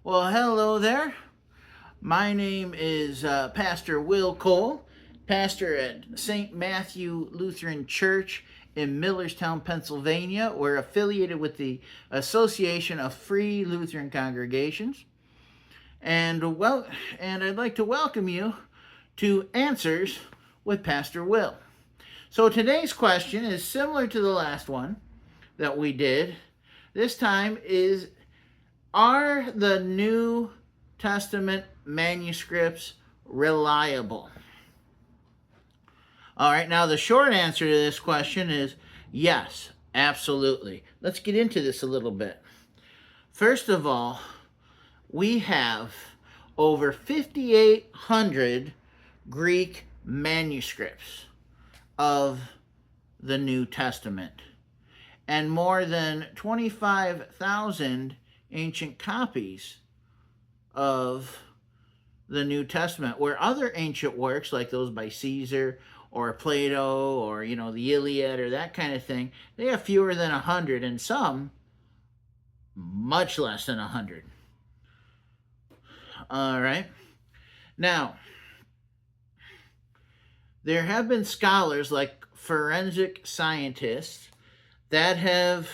Well, hello there. My name is Pastor Will Cole, pastor at St. Matthew Lutheran Church in Millerstown, Pennsylvania. We're affiliated with the Association of Free Lutheran Congregations. And I'd like to welcome you to Answers with Pastor Will. So today's question is similar to the last one that we did. This time is, are the New Testament manuscripts reliable? All right, now the short answer to this question is yes, absolutely. Let's get into this a little bit. First of all, we have over 5,800 Greek manuscripts of the New Testament, and more than 25,000 ancient copies of the New Testament, where other ancient works, like those by Caesar or Plato or, the Iliad or that kind of thing, they have fewer than 100, and some much less than 100. All right. Now, there have been scholars like forensic scientists that have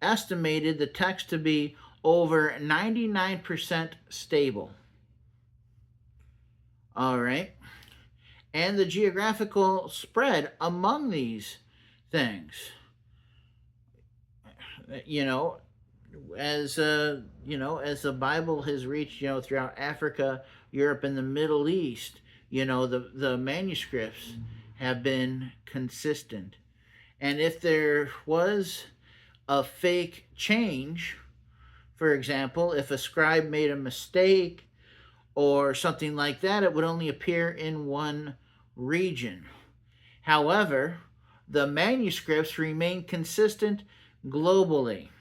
estimated the text to be over 99% stable. All right. And the geographical spread among these things. As the Bible has reached, throughout Africa, Europe, and the Middle East, the manuscripts have been consistent. And if there was a fake change, for example, if a scribe made a mistake or something like that, it would only appear in one region. However, the manuscripts remain consistent globally.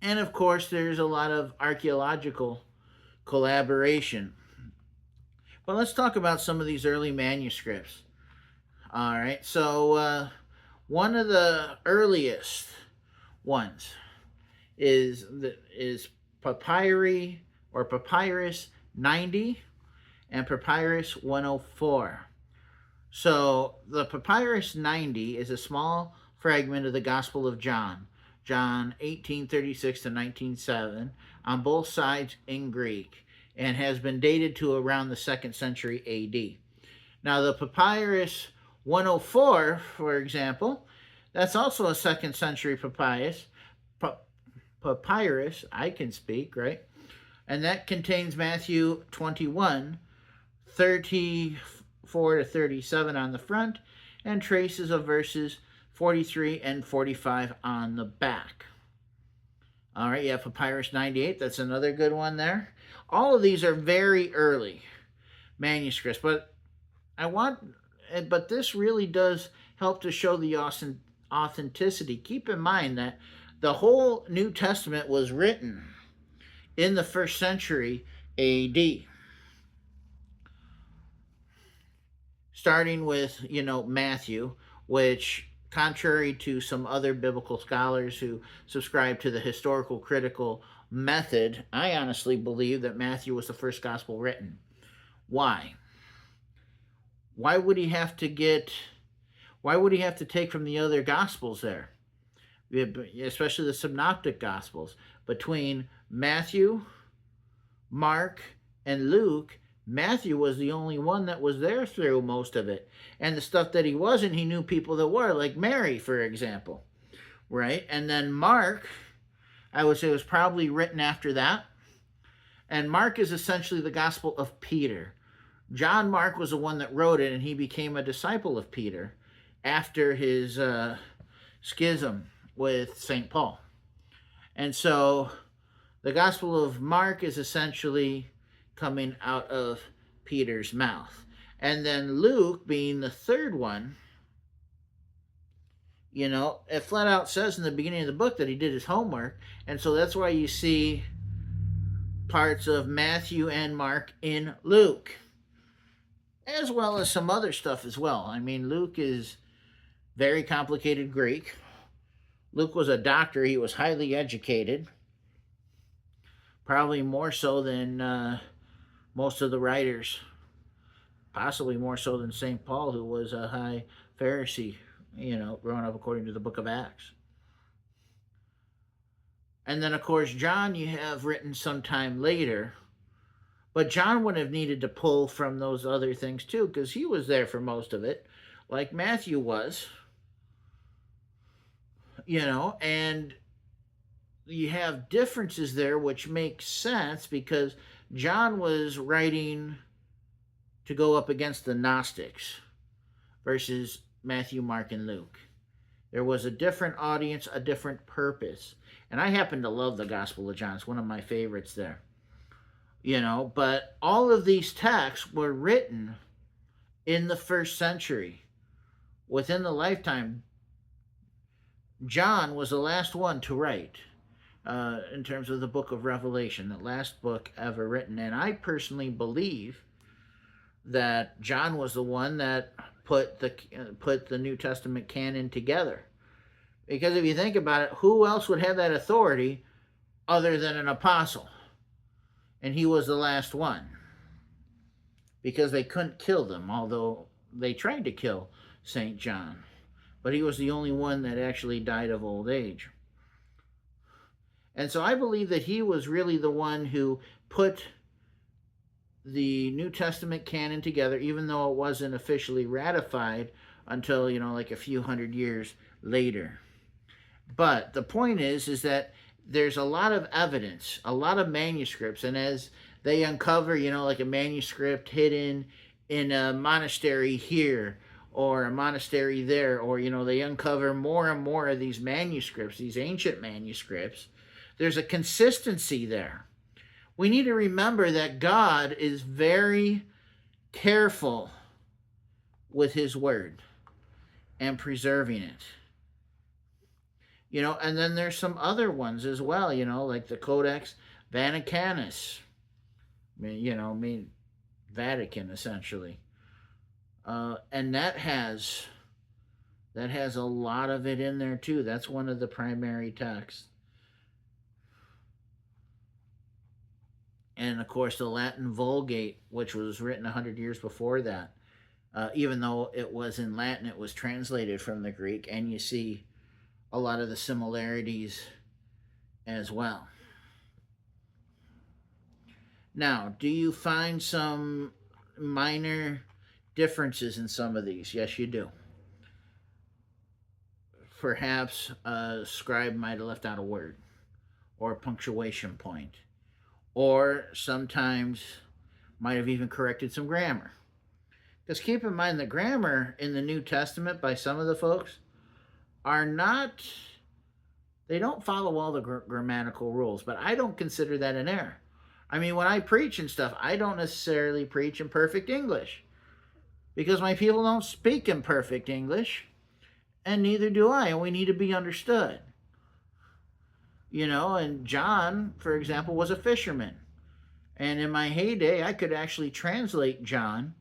And of course, there's a lot of archaeological collaboration. But let's talk about some of these early manuscripts. All right, so one of the earliest ones is papyri or Papyrus 90 and Papyrus 104. So the Papyrus 90 is a small fragment of the Gospel of John 18:36 to 19:7, on both sides in Greek, and has been dated to around the 2nd century AD. Now the Papyrus 104, for example, that's also a 2nd century papyrus, I can speak, right? And that contains Matthew 21, 34 to 37 on the front, and traces of verses 43 and 45 on the back. All right, you have Papyrus 98, that's another good one there. All of these are very early manuscripts, but this really does help to show the authenticity. Keep in mind that the whole New Testament was written in the 1st century AD. Starting with, Matthew, which, contrary to some other biblical scholars who subscribe to the historical critical method, I honestly believe that Matthew was the first gospel written. Why? Why would he have to take from the other gospels there? Especially the synoptic gospels. Between Matthew, Mark, and Luke, Matthew was the only one that was there through most of it. And the stuff that he wasn't, he knew people that were, like Mary, for example. Right? And then Mark, I would say, was probably written after that. And Mark is essentially the gospel of Peter. John Mark was the one that wrote it, and he became a disciple of Peter after his schism with St. Paul. And so the Gospel of Mark is essentially coming out of Peter's mouth. And then Luke, being the third one, it flat out says in the beginning of the book that he did his homework. And so that's why you see parts of Matthew and Mark in Luke, as well as some other stuff as well. I mean, Luke is very complicated Greek. Luke was a doctor. He was highly educated. Probably more so than most of the writers, possibly more so than St. Paul, who was a high Pharisee, growing up according to the book of Acts. And then, of course, John you have written sometime later, but John would have needed to pull from those other things too, because he was there for most of it, like Matthew was, and you have differences there, which makes sense because John was writing to go up against the Gnostics versus Matthew, Mark, and Luke. There was a different audience, a different purpose. And I happen to love the Gospel of John. It's one of my favorites there. But all of these texts were written in the first century. Within the lifetime, John was the last one to write in terms of the book of Revelation, the last book ever written. And I personally believe that John was the one that put the New Testament canon together. Because if you think about it, who else would have that authority other than an apostle? And he was the last one. Because they couldn't kill them, although they tried to kill St. John. But he was the only one that actually died of old age. And so I believe that he was really the one who put the New Testament canon together, even though it wasn't officially ratified until, like a few hundred years later. But the point is that there's a lot of evidence, a lot of manuscripts, and as they uncover, like a manuscript hidden in a monastery here or a monastery there, or, they uncover more and more of these manuscripts, these ancient manuscripts, there's a consistency there. We need to remember that God is very careful with his word and preserving it. And then there's some other ones as well, like the Codex Vaticanus. Vatican, essentially. And that has a lot of it in there too. That's one of the primary texts. And of course the Latin Vulgate, which was written 100 years before that. Even though it was in Latin, it was translated from the Greek, and you see a lot of the similarities as well. Now, do you find some minor differences in some of these? Yes, you do. Perhaps a scribe might have left out a word or a punctuation point, or sometimes might have even corrected some grammar. Because keep in mind, the grammar in the New Testament by some of the folks they don't follow all the grammatical rules, but I don't consider that an error. I mean, when I preach and stuff, I don't necessarily preach in perfect English because my people don't speak in perfect English, and neither do I, and we need to be understood. And John, for example, was a fisherman. And in my heyday, I could actually translate John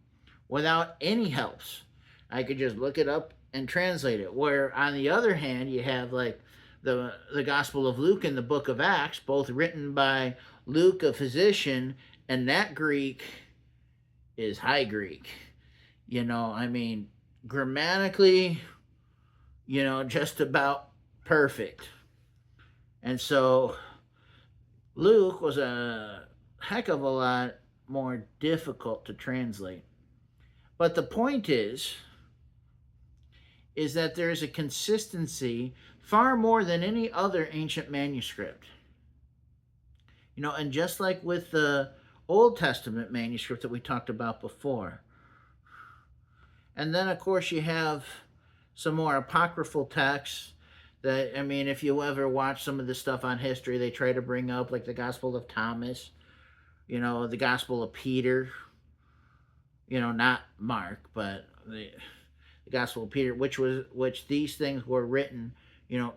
without any helps. I could just look it up and translate it. Where, on the other hand, you have like the Gospel of Luke and the book of Acts, both written by Luke, a physician, and that Greek is High Greek. Grammatically, just about perfect. And so Luke was a heck of a lot more difficult to translate. But the point is that there is a consistency far more than any other ancient manuscript. And just like with the Old Testament manuscript that we talked about before. And then, of course, you have some more apocryphal texts that, if you ever watch some of the stuff on history, they try to bring up, like the Gospel of Thomas, the Gospel of Peter, not Mark, but the Gospel of Peter, which these things were written,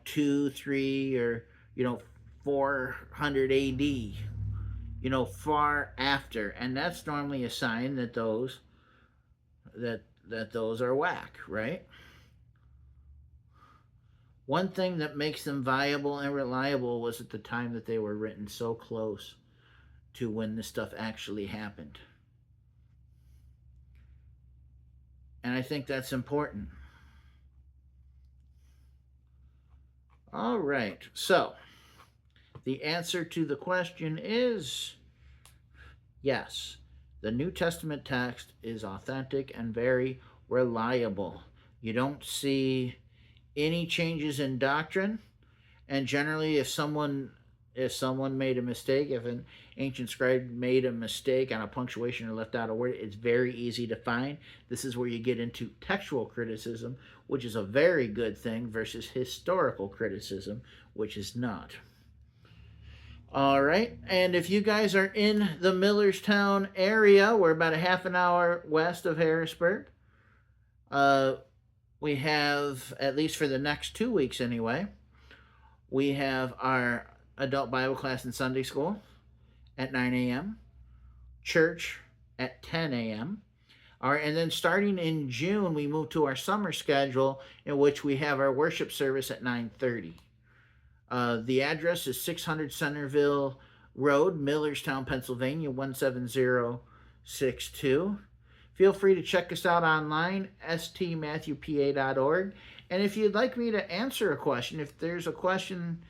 2, 3, or 400 AD, far after, and that's normally a sign that those are whack, right? One thing that makes them viable and reliable was at the time that they were written so close to when this stuff actually happened. And I think that's important. All right. So, the answer to the question is yes. The New Testament text is authentic and very reliable. You don't see any changes in doctrine, and generally if someone made a mistake, if an ancient scribe made a mistake on a punctuation or left out a word, it's very easy to find. This is where you get into textual criticism, which is a very good thing, versus historical criticism, which is not. All right, and if you guys are in the Millerstown area, we're about a half an hour west of Harrisburg. We have, at least for the next 2 weeks anyway, we have our adult Bible class and Sunday school at 9 a.m., church at 10 a.m. All right, and then starting in June, we move to our summer schedule in which we have our worship service at 9:30. The address is 600 Centerville Road, Millerstown, Pennsylvania, 17062. Feel free to check us out online, stmatthewpa.org. And if you'd like me to answer a question, if there's a question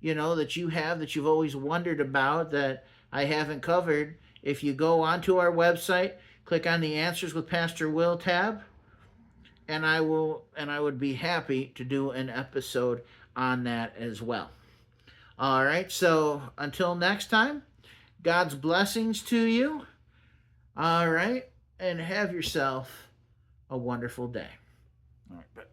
that you have that you've always wondered about that I haven't covered, if you go onto our website, click on the Answers with Pastor Will tab, and I would be happy to do an episode on that as well. All right, so until next time, God's blessings to you. All right, and have yourself a wonderful day. All right, bye.